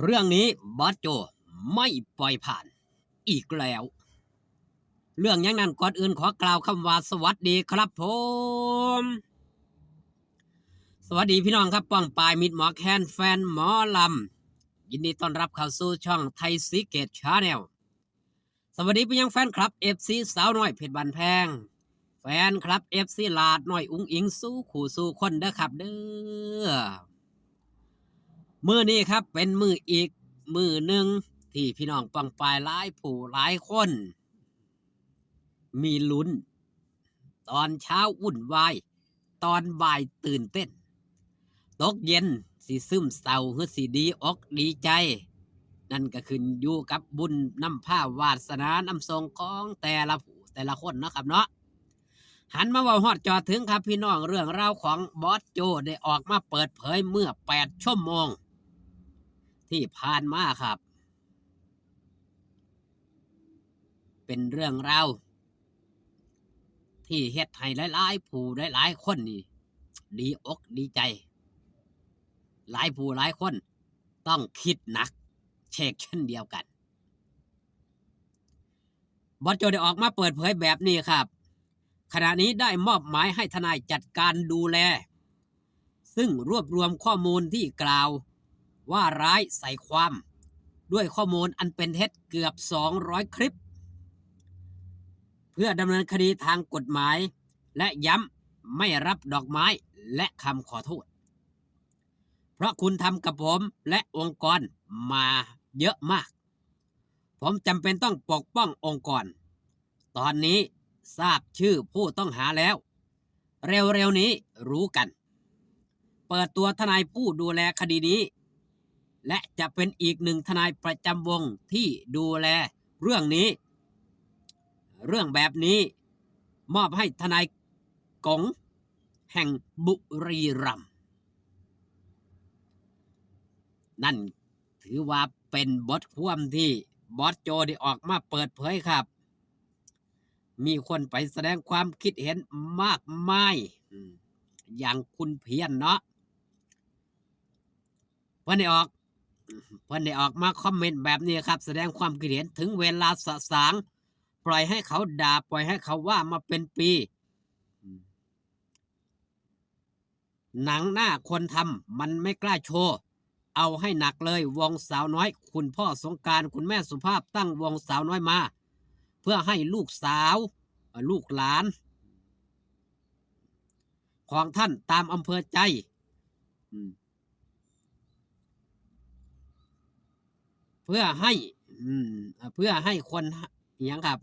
เรื่องนี้บอสโจไม่ปล่อยผ่านอีกแล้ว เรื่องอย่างนั้นก่อนอื่นขอกล่าวคำว่าสวัสดีครับผมสวัสดีพี่น้องครับป้องปายมิดหมอแคนแฟนหมอลำยินดีต้อนรับเข้าสู่ช่องไทยซีเกตชาแนลสวัสดีไปยังแฟนคลับเอฟซีสาวน้อยเพชรบันแพงแฟนคลับเอฟซีลาดน้อยอุ้งอิงสู้ขู่สู้คนเด้อครับเด้อมือนี้ครับเป็นมืออีกมือหนึ่งที่พี่น้องป้องปายหลายผู้หลายคนมีลุ้นตอนเช้าวุ่นวายตอนบ่ายตื่นเต้นตกเย็นสิซึมเศร้าหรือสิดีอกดีใจนั่นก็ขึ้นอยู่กับบุญนำผ้าวาสนานำทรงของแต่ละผู้แต่ละคนนะครับเนาะหันมาว่าฮอดจอถึงครับพี่น้องเรื่องราวของบอสโจได้ออกมาเปิดเผยเมื่อ8 ชั่วโมงที่ผ่านมาครับเป็นเรื่องราวที่เฮ็ดให้หลายๆผู้หลายๆคนนี่ดีอกดีใจหลายผู้หลายคนต้องคิดหนักเช่นเดียวกันบอสโจได้ออกมาเปิดเผยแบบนี้ครับขณะนี้ได้มอบหมายให้ทนายจัดการดูแลซึ่งรวบรวมข้อมูลที่กล่าวว่าร้ายใส่ความด้วยข้อมูลอันเป็นเท็จเกือบ200 คลิปเพื่อดำเนินคดีทางกฎหมายและย้ำไม่รับดอกไม้และคำขอโทษเพราะคุณทำกับผมและองค์กรมาเยอะมากผมจำเป็นต้องปกป้ององค์กรตอนนี้ทราบชื่อผู้ต้องหาแล้วเร็วๆนี้รู้กันเปิดตัวทนายผู้ดูแลคดีนี้และจะเป็นอีกหนึ่งทนายประจำวงที่ดูแลเรื่องนี้เรื่องแบบนี้มอบให้ทนายกงแห่งบุรีรัมย์นั่นถือว่าเป็นบทความที่บอสโจได้ออกมาเปิดเผยครับมีคนไปแสดงความคิดเห็นมากมายอย่างคุณเพียรเนาะเพื่อนได้ออกมาคอมเมนต์แบบนี้ครับแสดงความคิดเห็นถึงเวลาสะสางปล่อยให้เขาด่าปล่อยให้เขาว่ามาเป็นปีหนังหน้าคนทำมันไม่กล้าโชว์เอาให้หนักเลยวงสาวน้อยคุณพ่อสงกรานต์คุณแม่สุภาพตั้งวงสาวน้อยมาเพื่อให้ลูกสาวลูกหลานของท่านตามอำเภอใจเพื่อให้คนอย่างครับ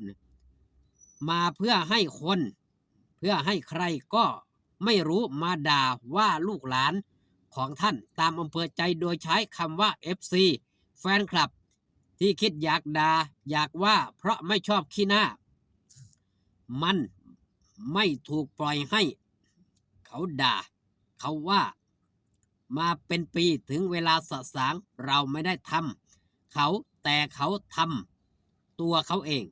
มาเพื่อให้คนเพื่อให้ใครก็ไม่รู้มาด่าว่าลูกหลานของท่านตามอำเภอใจโดยใช้คำว่า FC แฟนคลับที่คิดอยากด่าอยากว่าเพราะไม่ชอบขี้หน้ามันไม่ถูกปล่อยให้เขาด่าเขาว่ามาเป็นปีถึงเวลาสะสางเราไม่ได้ทำเขาแต่เขาทำตัวเขาเอง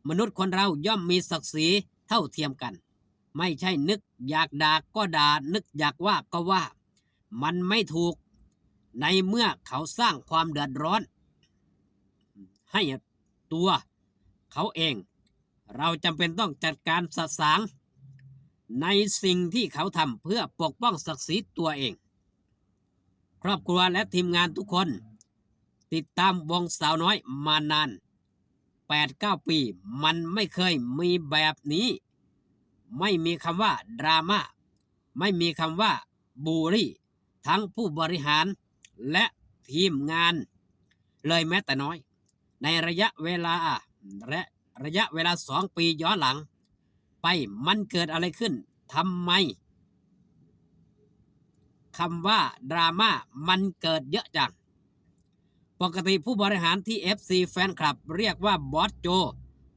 มนุษย์คนเราย่อมมีศักดิ์ศรีเท่าเทียมกันไม่ใช่นึกอยากด่าก็ด่านึกอยากว่าก็ว่ามันไม่ถูกในเมื่อเขาสร้างความเดือดร้อนให้ตัวเขาเองเราจำเป็นต้องจัดการสะสางในสิ่งที่เขาทำเพื่อปกป้องศักดิ์ศรีตัวเองครอบครัวและทีมงานทุกคนติดตามวงสาวน้อยมานาน8-9 ปีมันไม่เคยมีแบบนี้ไม่มีคำว่าดราม่าไม่มีคำว่าบูลลี่ทั้งผู้บริหารและทีมงานเลยแม้แต่น้อยในระยะเวลา2 ปีย้อนหลังไปมันเกิดอะไรขึ้นทำไมคำว่าดราม่ามันเกิดเยอะจังปกติผู้บริหารที่ FC แฟนคลับเรียกว่าบอสโจ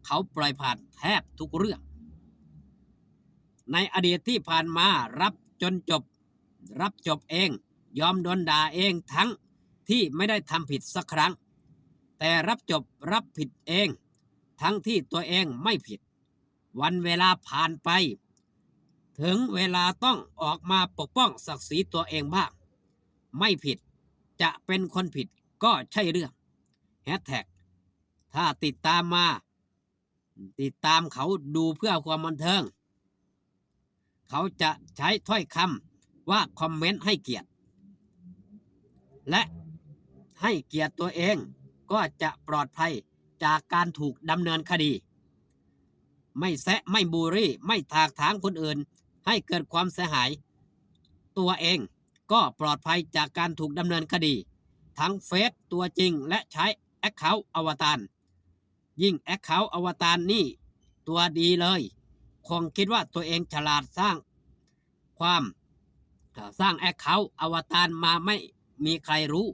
เขาปล่อยผ่านแทบทุกเรื่องในอดีตที่ผ่านมารับจบเองยอมโดนด่าเองทั้งที่ไม่ได้ทำผิดสักครั้งแต่รับผิดเองทั้งที่ตัวเองไม่ผิดวันเวลาผ่านไปถึงเวลาต้องออกมาปกป้องศักดิ์ศรีตัวเองบ้างไม่ผิดจะเป็นคนผิด ก็ใช่เรื่องแฮชแท็กถ้าติดตามเขาดูเพื่อความบันเทิงเขาจะใช้ถ้อยคำว่าคอมเมนต์ให้เกียรติและให้เกียรติตัวเองก็จะปลอดภัยจากการถูกดำเนินคดีไม่แซะไม่บูลลี่ไม่ถากถางคนอื่นให้เกิดความเสียหายตัวเองก็ปลอดภัยจากการถูกดำเนินคดีทั้งเฟซตัวจริงและใช้แอคเคาท์อวตารยิ่งแอคเคาท์อวตารนี่ตัวดีเลยคงคิดว่าตัวเองฉลาดสร้างแอคเคาท์อวตารมาไม่มีใครรู้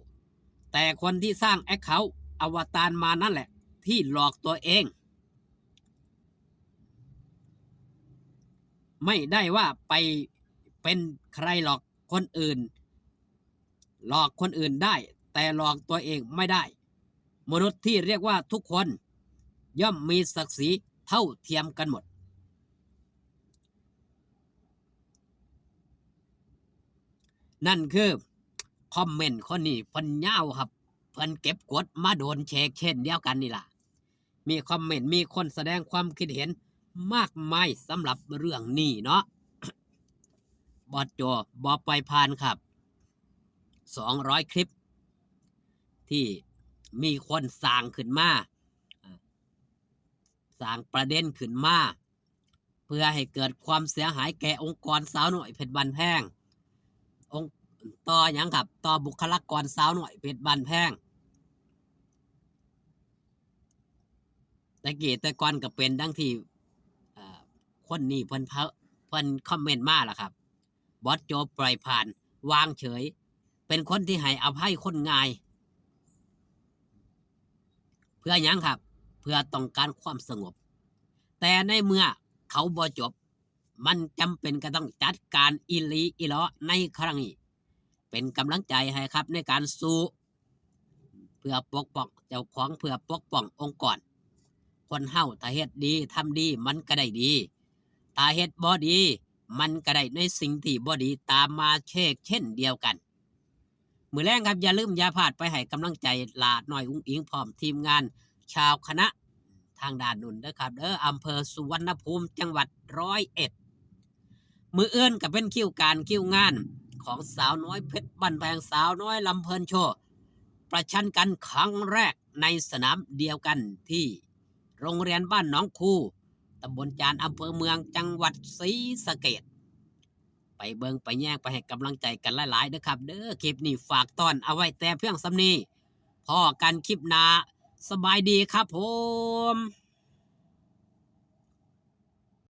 แต่คนที่สร้างแอคเคาท์อวตารมานั่นแหละที่หลอกตัวเองไม่ได้ว่าไปเป็นใครหลอกคนอื่นได้แต่หลอกตัวเองไม่ได้มนุษย์ที่เรียกว่าทุกคนย่อมมีศักดิ์ศรีเท่าเทียมกันหมดนั่นคือคอมเมนต์คนนี้เพิ่นยาวครับเพิ่นเก็บกดมาโดนแชร์เช่นเดียวกันนี่ล่ะมีคอมเมนต์มีคนแสดงความคิดเห็นมากมายสำหรับเรื่องนี้เนาะบอสโจบอปล่อยผ่านครับ200 คลิปที่มีคนสร้างขึ้นมาสร้างประเด็นขึ้นมาเพื่อให้เกิดความเสียหายแก่องค์กรสาวน้อยเพชรบ้านแพงองค์ต่ออย่างครับต่อบุคลากรสาวน้อยเพชรบ้านแพงแต่ก่อนก็เป็นดังที่คนนี้เพิ่นคอมเมนต์มาล่ะครับบอสโจปล่อยผ่านวางเฉยเป็นคนที่ให้อภัยคนง่ายเพื่อหยังครับเพื่อต้องการความสงบแต่ในเมื่อเขาบ่จบมันจำเป็นก็ต้องจัดการอีหลีอีหลอในครั้งนี้เป็นกำลังใจให้ครับในการสู้เพื่อปกป้องเจ้าของเพื่อปกป้ององค์กรคนเฮาถ้าเฮ็ดดีทำดีมันก็ได้ดีถ้าเฮ็ดบ่ดีมันก็ได้ในสิ่งที่บ่ดีตามมาเช่นเดียวกันมื้อแลงครับอย่าลืมอย่าพลาดไปให้กำลังใจหลาน้อยอุ้งอิงพร้อมทีมงานชาวคณะทางด้านนุ่นเด้อครับอำเภอสุวรรณภูมิจังหวัด101มื้ออื่นก็เป็นคิวงานของสาวน้อยเพชรบ้านแพงสาวน้อยลำเพลินโชว์ประชันกันครั้งแรกในสนามเดียวกันที่โรงเรียนบ้านหนองคูตำบลจานอำเภอเมืองจังหวัดศรีสะเกษไปเบิงไปแย่งไปให้กำลังใจกันหลายๆเด้อครับคลิปนี้ฝากตอนเอาไว้แต่เพียงสำนี้พอกันคลิปหน้าสบายดีครับผม